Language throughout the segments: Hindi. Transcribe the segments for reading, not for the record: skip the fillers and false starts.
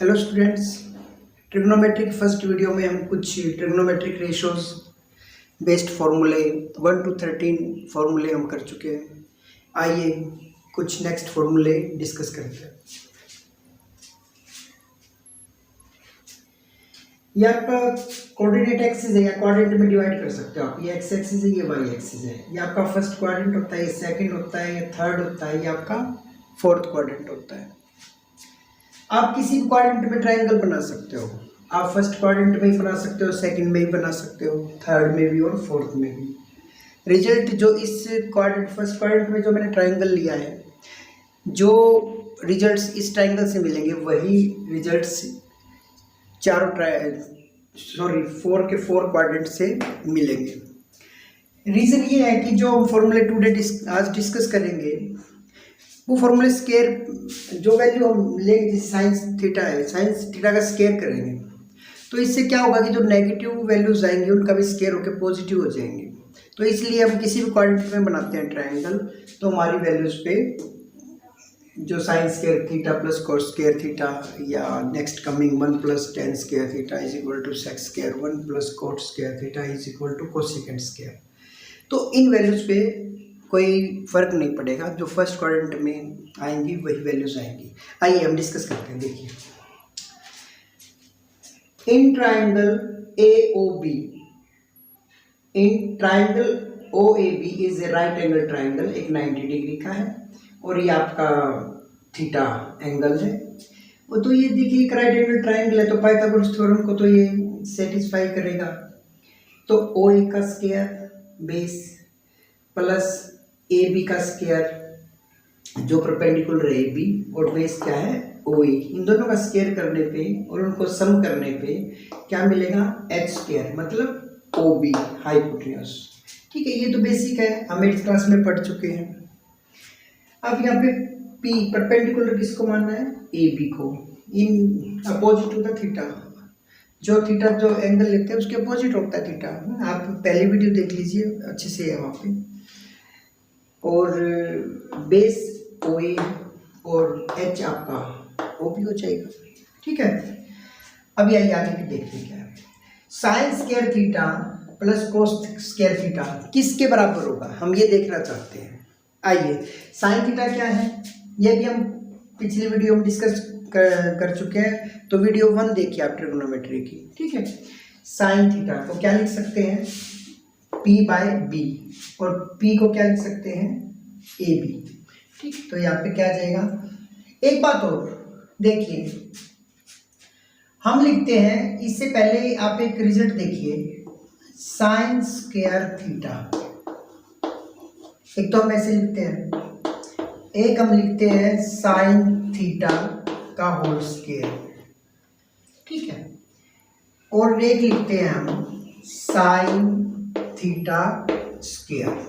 Hello students, trigonometric first video में हम कुछ ट्रिग्नोमेट्रिक रेशोज बेस्ड फार्मूले 1 to 13 फार्मूले हम कर चुके हैं। आइए कुछ नेक्स्ट फार्मूले डिस्कस करते हैं। ये आपका कोऑर्डिनेट एक्सिस है या क्वाड्रेंट में डिवाइड कर सकते हो आप। ये एक्स एक्सिस है, ये वाई एक्सिस है। ये आपका फर्स्ट क्वाड्रेंट होता है, ये सेकंड होता है, ये थर्ड होता है, ये आपका फोर्थ क्वाड्रेंट होता है। आप किसी भी क्वाड्रेंट में ट्रायंगल बना सकते हो। आप फर्स्ट क्वाड्रेंट में ही बना सकते हो, सेकंड में ही बना सकते हो, थर्ड में भी और फोर्थ में भी। रिजल्ट जो इस क्वाड्रेंट फर्स्ट क्वाड्रेंट में जो मैंने ट्रायंगल लिया है, जो रिजल्ट्स इस ट्रायंगल से मिलेंगे वही रिजल्ट्स फोर के फोर क्वाड्रेंट से मिलेंगे। रीज़न ये है कि जो हम फॉर्मूले टुडे आज डिस्कस करेंगे वो फॉर्मूले स्केयर जो वैल्यू हम लेंगे, जैसे साइंस थीटा है, साइंस थीटा का स्केयर करेंगे तो इससे क्या होगा कि जो नेगेटिव वैल्यूज आएंगे उनका भी स्केयर होकर पॉजिटिव हो जाएंगे। तो इसलिए हम किसी भी क्वाड्रेंट में बनाते हैं ट्रायंगल तो हमारी वैल्यूज पे जो sine square theta plus cos square theta या next coming 1 + tan square theta is equal to sec square 1 + cot square theta is equal to cosecant square, तो इन वैल्यूज पे कोई फर्क नहीं पड़ेगा। जो फर्स्ट क्वाड्रेंट में आएंगी वही वैल्यूज आएंगी। आइए हम डिस्कस करते हैं। देखिए, in triangle AOB, in triangle OAB is a right angle triangle, एक 90 डिग्री का है और ये आपका थीटा एंगल है। वो तो ये देखिए एक राइट एंगल ट्रायंगल है तो पाइथागोरस थ्योरम को तो ये सेटिस्फाई करेगा। तो OA का स्क्वायर बेस प्लस AB का स्क्वायर जो परपेंडिकुलर है AB और बेस क्या है OA, इन दोनों का स्क्वायर करने पे और उनको सम करने पे क्या मिलेगा H², मतलब OB हाइपोटेन्यूज। ठीक है, ये तो बेसिक है, हम 8th क्लास में पढ़ चुके हैं। अब यहाँ पे P परपेंडिकुलर किसको मानना है, AB को, in opposite to the theta. जो थीटा जो एंगल लेते हैं उसके अपोजिट होता है थीटा। आप पहली वीडियो देख लीजिए, अच्छे से है वहाँ पे। और बेस OA और H आपका OB हो जाएगा। ठीक है, अब यही आगे के देखते हैं क्या है। Sine square theta plus cos square theta किसके बराबर होगा, हम ये देखना चाहते हैं। आइए, साइन थीटा क्या है ये भी हम पिछली वीडियो में डिस्कस कर चुके हैं, तो वीडियो 1 देखिए आप ट्रिग्नोमेट्री की। ठीक है, साइन थीटा को क्या लिख सकते हैं P/B और P को क्या लिख सकते हैं AB। ठीक, तो यहाँ पे क्या आ जाएगा। एक बात और देखिए, हम लिखते हैं, इससे पहले आप एक रिजल्ट देखिए, साइन स्क्वायर थीटा। एक तो हम ऐसे लिखते हैं, एक हम लिखते हैं साइन थीटा का होल स्क्वायर। ठीक है, और एक लिखते हैं हम साइन थीटा स्क्वायर।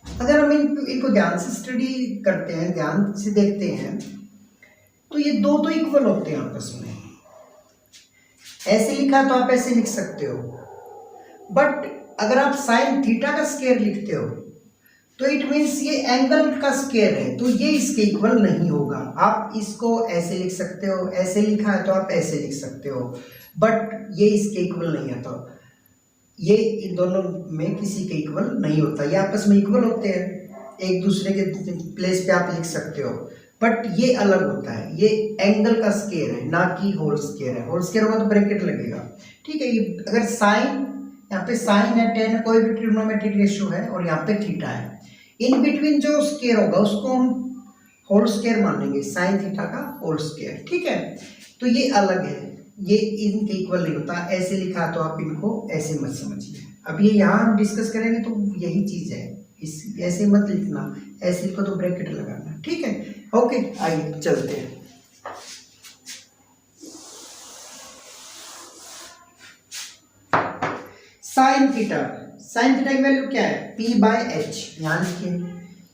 अगर हम इनको ध्यान से स्टडी करते हैं, ध्यान से देखते हैं, तो ये दो तो इक्वल होते हैं आपस में। ऐसे लिखा तो आप ऐसे लिख सकते हो, बट अगर आप साइन थीटा का स्क्वायर लिखते हो तो इट मीन्स ये एंगल का स्क्वायर है, तो ये इसके इक्वल नहीं होगा। आप इसको ऐसे लिख सकते हो, ऐसे लिखा है तो आप ऐसे लिख सकते हो, बट ये इसके इक्वल नहीं है। तो ये इन दोनों में किसी के इक्वल नहीं होता। ये आपस में इक्वल होते हैं, एक दूसरे के प्लेस पे आप लिख सकते हो, बट ये अलग होता है। ये एंगल का स्क्वायर है, ना कि होल स्क्वायर है। होल स्क्वायर होगा तो ब्रैकेट लगेगा। ठीक है, ये अगर साइन, यहाँ पे साइन है, टेन, कोई भी ट्रिग्नोमेट्रिक रेशियो है और यहाँ पे थीटा है, इन बिटवीन जो स्क्वायर होगा उसको हम होल स्क्वायर मानेंगे, साइन थीटा का होल स्क्वायर। ठीक है, तो ये अलग है, ये इनके इक्वल नहीं होता। ऐसे लिखा तो आप इनको ऐसे मत समझिए। अब ये यहाँ हम डिस्कस करेंगे तो यही चीज है, इस ऐसे मत लिखना, ऐसे लिखो तो ब्रैकेट लगाना। ठीक है, ओके, आइए चलते हैं। साइन थीटा, साइन थीटा की वैल्यू क्या है P/H। यहाँ लिखिए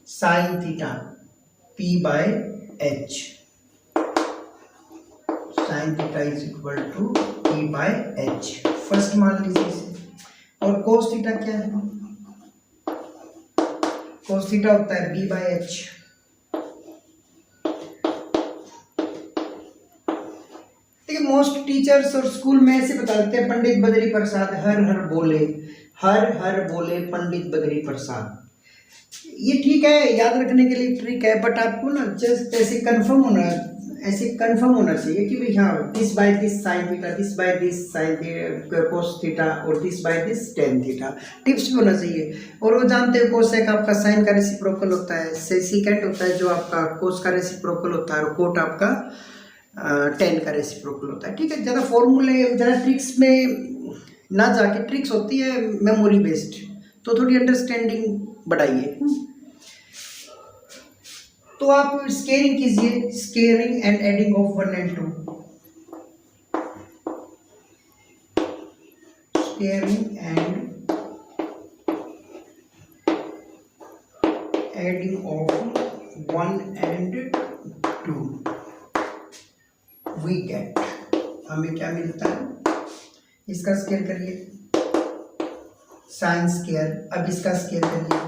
sine theta P/H, sine theta is equal to P/H, first मान लीजिए इसे। और कोस थीटा क्या है, कोस थीटा होता है B/H। देखिए मोस्ट टीचर्स और स्कूल में ऐसे बता देते हैं पंडित बद्री प्रसाद हर हर बोले, हर हर बोले पंडित बद्री प्रसाद। ये ठीक है, याद रखने के लिए ट्रिक है, बट आपको ना जस्ट ऐसे कंफर्म होना चाहिए कि भाई हाँ this by this sine theta, this by this sine cos theta और this by this tan theta, tips भी होना चाहिए। और वो जानते हो कोसेक आपका साइन का रेसिप्रोकल होता है, सेकेंड होता है जो आपका कोस का रेसिप्रोकल होता है, और कोट आपका टेन का रेसिप्रोकल होता है। ठीक है, ज़्यादा फॉर्मूले ज़्यादा ट्रिक्स में ना जाके, ट्रिक्स होती है मेमोरी बेस्ड, तो थोड़ी अंडरस्टैंडिंग बढ़ाइए। तो आप स्केयरिंग कीजिए, squaring and adding of 1 and 2, squaring and adding of 1 and 2 we get, हमें क्या मिलता है, इसका स्केयर करिए साइन स्केयर, अब इसका स्केयर करिए,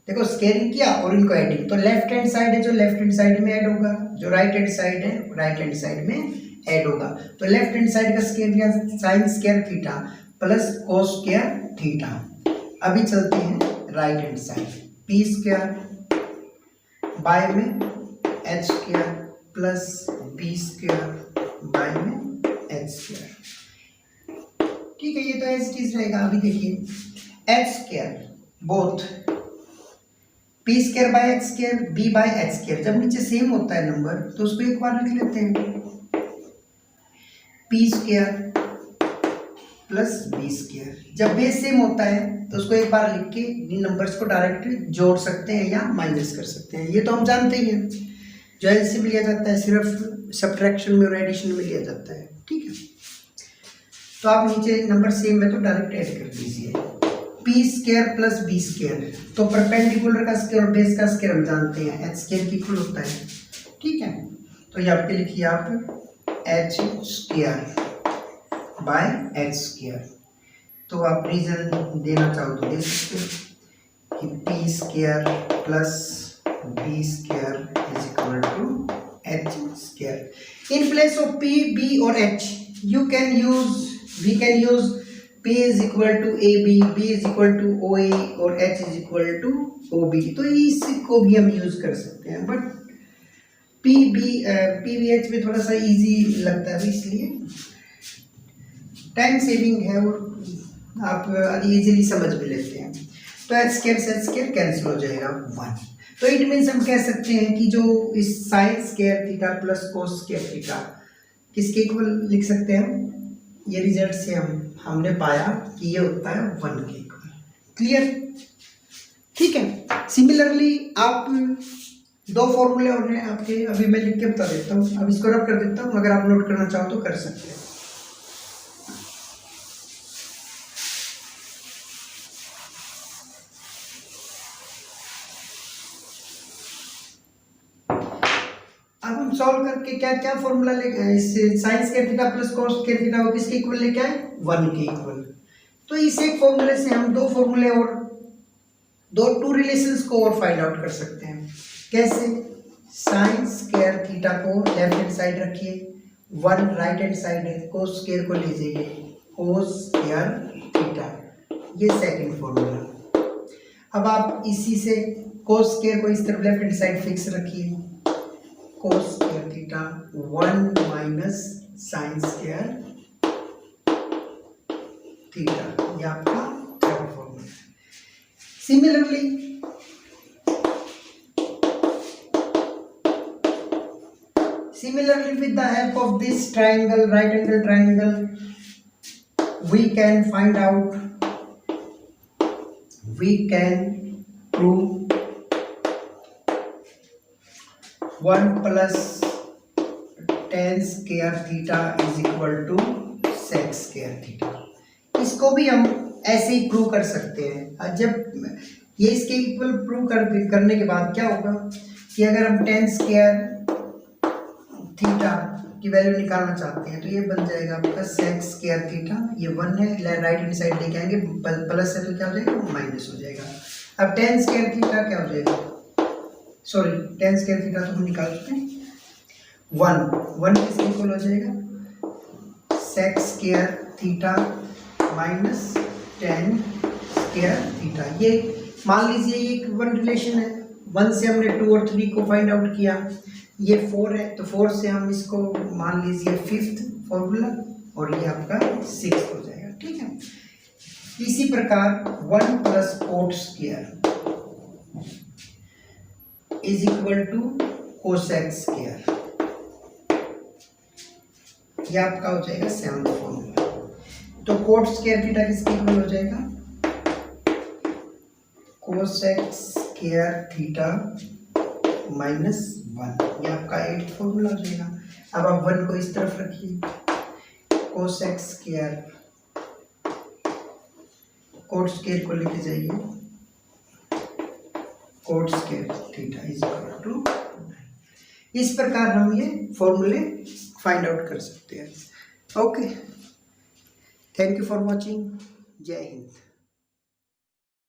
देखो स्केयरिंग किया और इनको एडिंग, तो लेफ्ट हैंड साइड है जो लेफ्ट हैंड साइड में ऐड होगा, जो राइट हैंड साइड है राइट हैंड साइड में ऐड होगा। तो लेफ्ट हैंड साइड का स्केयर किया sine square theta plus cos square theta. अभी चलते हैं right hand side, P square by में H square plus B square by में एच स्केयर। ठीक है, ये तो एज इट इज रहेगा। अभी देखिए H square both P square by H square, B by H square, जब नीचे सेम होता है नंबर तो उसको एक बार लिख लेते हैं, P square plus B square. जब बेस सेम होता है तो उसको एक बार लिख के इन नंबर्स को डायरेक्ट जोड़ सकते हैं या माइनस कर सकते हैं, ये तो हम जानते ही हैं। जो एलसीएम लिया जाता है सिर्फ सब्ट्रैक्शन में और एडिशन में लिया जाता है। ठीक है, तो आप नीचे नंबर सेम है तो डायरेक्ट ऐड कर दीजिए, P square plus B square, तो परपेंडिकुलर का स्केयर और बेस का स्केयर हम जानते हैं एच स्केयर की इक्वल होता है। ठीक है, तो ये आपके लिखिए आप H square by H square. तो आप रीजन देना चाहो तो दे सकते हो कि P square plus B square is equal to H square. In place of P B और H we can use P is equal to AB, B is equal to OA और H is equal to OB, तो इसको भी हम यूज कर सकते हैं, बट PBH में थोड़ा सा इजी लगता है इसलिए टाइम सेविंग है और आप इजीली समझ भी लेते हैं। तो एच स्केयर कैंसिल हो जाएगा 1। तो इट मीन्स हम कह सकते हैं कि जो इस sign square theta plus cos square theta किसके इक्वल लिख सकते हैं, ये रिजल्ट से हमने पाया कि ये होता है 1 के इक्वल। क्लियर? ठीक है, सिमिलरली आप दो फॉर्मूले और हैं आपके, अभी मैं लिख के बता देता हूँ, अब इसको रब कर देता हूँ, अगर आप नोट करना चाहो तो कर सकते हैं। अब हम सॉल्व करके क्या क्या फॉर्मूला लेके sine square theta plus cos square theta को किसके इक्वल लेके आए, 1 के इक्वल। तो इस एक फॉर्मूले से हम दो फॉर्मूले और टू रिलेशंस को और फाइंड आउट कर सकते हैं। कैसे? साइन स्क्वायर थीटा को लेफ्ट हैंड साइड रखिए, 1 राइट हैंड साइड है, कोस स्क्वायर को ले जाइए, कोस स्क्वायर थीटा, ये सेकंड फॉर्मूला। अब आप इसी से कोस स्क्वायर को इस तरफ लेफ्ट हैंड साइड फिक्स रखिए, cos square theta 1 minus sine square theta, ये आपका third formula. Similarly, with the help of this triangle, right angle triangle, we can prove 1 plus tan square theta is equal to sec square theta। इसको भी हम ऐसे ही प्रूव कर सकते हैं। जब ये इसके इक्वल प्रूव करने के बाद क्या होगा कि अगर हम tan स्क्वायर थीटा की वैल्यू निकालना चाहते हैं तो ये बन जाएगा आपका sec स्क्वायर थीटा, ये 1 है, राइट हैंड साइड लेके आएंगे, प्लस है तो क्या हो जाएगा, माइनस हो जाएगा। अब tan स्क्वायर थीटा क्या हो जाएगा, सॉरी tan स्क्वायर थीटा तो हम निकाल सकते हैं 1 किसके इक्वल हो जाएगा, sec square theta minus tan square theta. ये मान लीजिए ये एक वन रिलेशन है, 1 से हमने 2 और 3 को फाइंड आउट किया, ये 4 है तो 4 से हम इसको मान लीजिए 5th फॉर्मूला और ये आपका 6th हो जाएगा, ठीक है। इसी प्रकार 1 plus cot square is equal to cosec square, ये आपका हो जाएगा 7th फॉर्मूला। तो कोट स्क्वायर थीटा किसके इक्वल हो जाएगा, कोसेक स्क्वायर थीटा माइनस 1, ये आपका 8th फॉर्मूला हो जाएगा। अब आप 1 को इस तरफ रखिए, कोसेक स्क्वायर कोट स्क्वायर को लेके जाइए, cot square theta is equal to 9। इस प्रकार हम ये फॉर्मूले फाइंड आउट कर सकते हैं। Okay, thank you for watching, जय हिंद।